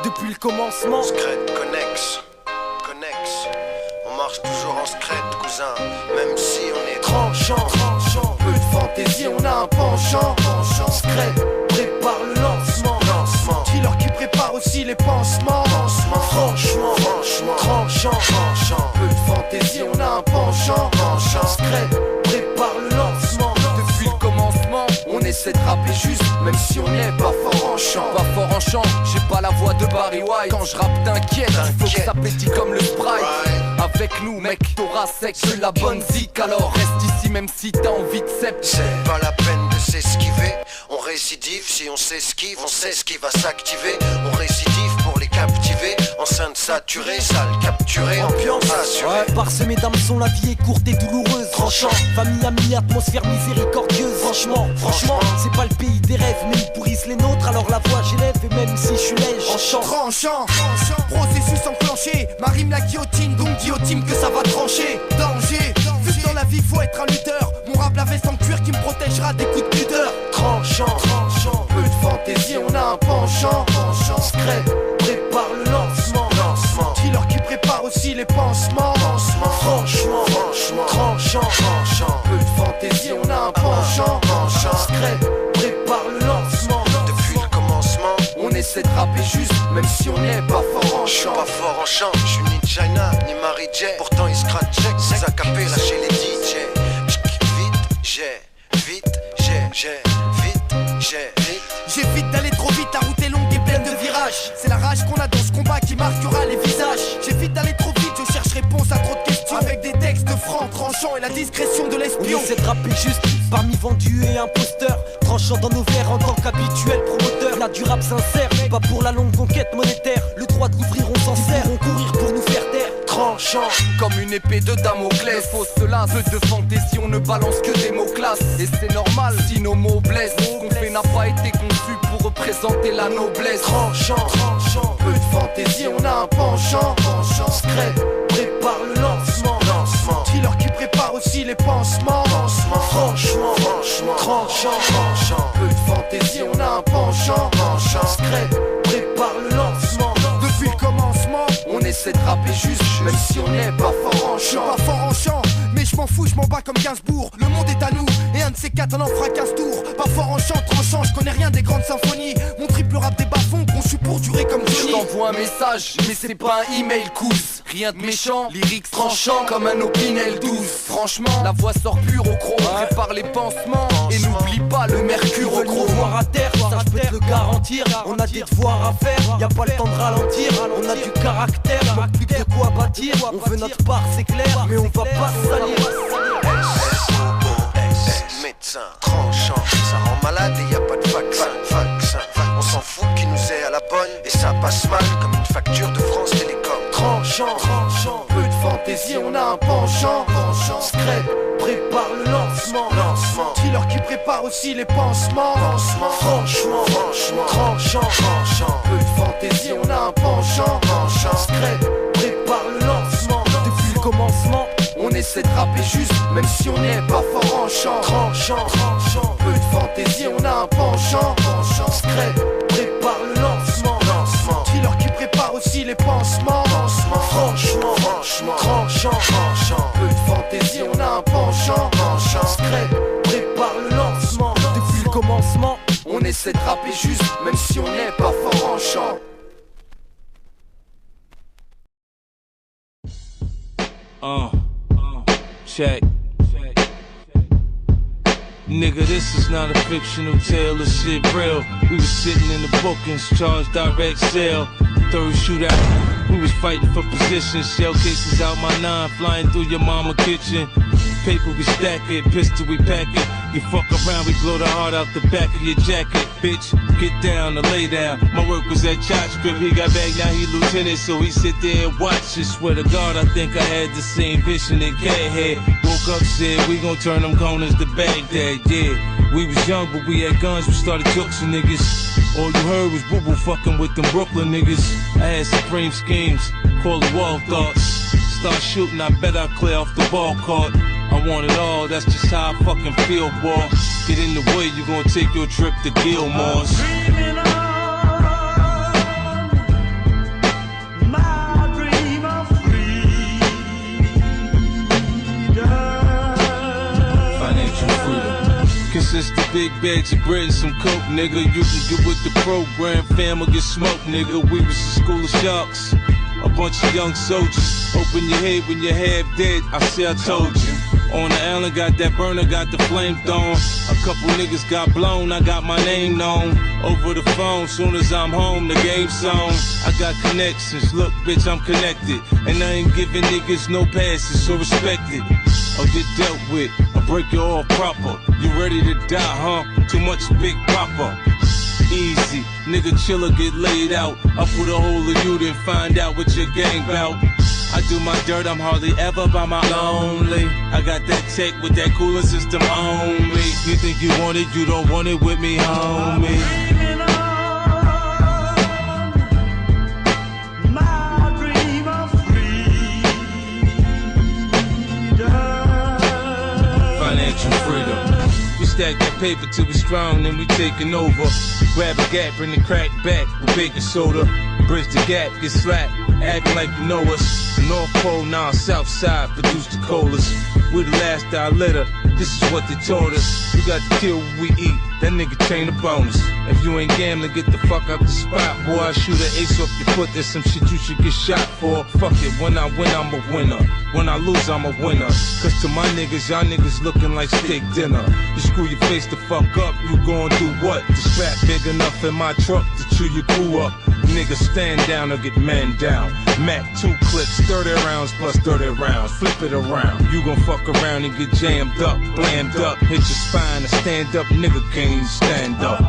depuis le commencement. Scred, connex, on marche toujours en scred, cousin, même si on est tranchant. Peu de fantaisie, on a un penchant. Scred, prépare le lancement. Dealer qui prépare aussi les pansements. Franchement, tranchant. Peu de fantaisie, on a un penchant. Scred, prépare le lancement. Depuis le commencement, on essaie de rapper juste, même si on n'est pas fort en chant. Pas fort en chant, j'ai pas la voix de Barry White. Quand je rappe t'inquiète, faut que ça pétille comme le Sprite. Avec nous mec, t'auras sec de la bonne zik. Alors reste ici même si t'as envie de cep. C'est pas la peine de s'esquiver. On récidive, si on s'esquive, on sait ce qui va s'activer. On récidive pour les captiver. Enceinte saturée, salle capturée, ambiance assurée. Parsemé d'hameçons, la vie est courte et douloureuse. Tranchant, famille, amis, atmosphère miséricordieuse. Franchement, c'est pas le pays des rêves, mais ils pourrissent les nôtres. Alors la voix j'élève et même si je suis lège en chant. Tranchant, processus enclenché. Ma rime la guillotine, donc guillotine que ça va trancher. Danger, vu que dans la vie faut être un lutteur. Mon rap la veste en cuir qui me protégera des coups de pudeur. Tranchant, peu de fantaisie, on a un penchant. Scred, prépare le lancement. Dealer qui prépare aussi les pansements. Franchement, tranchant. Peu de fantaisie, on a un penchant. Scred, prépare le lancement. Depuis le commencement, on essaie de rapper juste, même si on n'est pas fort en je suis chant. pas fort en chant, je suis ni China ni Mary J. Pourtant ils scratch check, c'est à caper lâcher les DJ. J'évite d'aller trop vite, la route est longue et pleine de virages. C'est la rage qu'on a dans ce combat qui marquera les visages. J'évite d'aller trop vite, je cherche réponse à trop de questions. Avec des textes francs, tranchants et la discrétion de l'espion. On essaie de rapper juste, parmi vendus et imposteurs. Tranchant dans nos verres en tant qu'habituel promoteur. Là du rap sincère, pas pour la longue conquête monétaire. Le droit de l'ouvrir on s'en sert, on courir pour nous faire taire. Tranchant, comme une épée de Damoclès. Fausse cela, peu de fantaisie, on ne balance que des mots classes. Et c'est normal si nos mots blessent. Ce qu'on fait n'a pas été conçu pour représenter la noblesse. Tranchant, peu de fantaisie, on a un penchant. Scred, prépare le lancement. Dealer qui prépare aussi les pansements. Franchement, tranchant. Peu de fantaisie, on a un penchant. Scred, prépare le lancement. Depuis le commencement, on essaie de rapper juste, même si on n'est pas fort en je suis chant. pas fort en chant, mais je m'en fous, je m'en bats comme Gainsbourg. Le monde est à nous, et un de ces quatre on en fera 15 tours. Pas fort en chant, tranchant, je connais rien des grandes symphonies. Mon triple rap des bas-fonds, conçu pour durer comme Je Johnny. t'envoie un message, mais c'est pas un email cousse. Rien de méchant, lyrics tranchant comme un Opinel 12. Franchement, la voix sort pure au chrome. Prépare les pansements et n'oublie pas le mercure au chrome. Voir à terre, ça je peux te le garantir. On a des devoirs à faire, y a pas le temps de ralentir. On a du caractère, manque plus de quoi bâtir. On veut notre part, c'est clair, mais on va pas se salir. Médecin, tranchant, ça rend malade et y a pas de vaccin. On s'en fout qui nous est à la bonne et ça passe mal comme une facture de France Télécom. Tranchant, peu de fantaisie, on a un penchant. Scred, prépare le lancement. Dealer qui prépare aussi les pansements. Franchement, tranchant. Peu de fantaisie, on a un penchant. Scred, prépare le lancement. Depuis le commencement, on essaie de rapper juste, même si on n'est pas fort en chant. Tranchant, peu de fantaisie, on a un penchant. Scred, prépare le lancement. Dealer qui prépare aussi les pansements. Franchement, tranchant. Peu de fantaisie, on a un penchant. Scred, prépare le lancement. Depuis le commencement, on essaie de rapper juste, même si on n'est pas fort en chant. Check. Nigga, this is not a fictional tale, this shit real. We was sitting in the bookings, charged direct sale. Third shootout, we was fighting for position. Shell cases out my nine, flying through your mama kitchen. Paper we stack it, pistol we pack it. You fuck around, we blow the heart out the back of your jacket. Bitch, get down or lay down. My work was at Chotch Crib, he got back, now he lieutenant. So he sit there and watch. I swear to God, I think I had the same vision that Cat had. Woke up, said, we gon' turn them corners to Baghdad, yeah. We was young, but we had guns, we started jokesing niggas. All you heard was boo-boo fucking with them Brooklyn niggas. I had supreme schemes, call it wall thoughts. Start shooting, I bet I clear off the ball court. I want it all, that's just how I fucking feel, boy. Get in the way, you gon' take your trip to Gilmore's. Financial freedom consists of big bags of bread and some coke, nigga. You can get with the program, fam, or get smoked, nigga. We was a school of sharks, a bunch of young soldiers. Open your head when you're half dead, I say I told you. On the island, got that burner, got the flame thrown. A couple niggas got blown, I got my name known. Over the phone, soon as I'm home, the game's on. I got connections, look bitch, I'm connected. And I ain't giving niggas no passes, so respect it. Or get dealt with, or break it off proper. You ready to die, huh? Too much Big Papa. Easy, nigga chill or get laid out. I put a hole in you, then find out what your gang bout. I do my dirt, I'm hardly ever by my lonely. I got that tech with that cooling system on me. You think you want it, you don't want it with me, homie. Financial freedom. We stack that paper till we strong, then we taking over. Grab a gap, bring the crack back with baking soda. Bridge the gap, get slapped, acting like you know us. The North Pole, now South Side, produce the colas. We the last dollar litter, this is what they taught us. We got to kill what we eat, that nigga chain a bonus. If you ain't gambling, get the fuck out the spot, boy. I shoot an ace off your foot, there's some shit you should get shot for. Fuck it, when I win, I'm a winner. When I lose, I'm a winner. Cause to my niggas, y'all niggas looking like steak dinner. You screw your face the fuck up, you gon' do what? The strap big enough in my truck to chew your crew up. Niggas stand down or get man down. Mac 2 clips, 30 rounds plus 30 rounds. Flip it around. You gon' fuck around and get jammed up, blammed up. Hit your spine, a stand up nigga can't even stand up.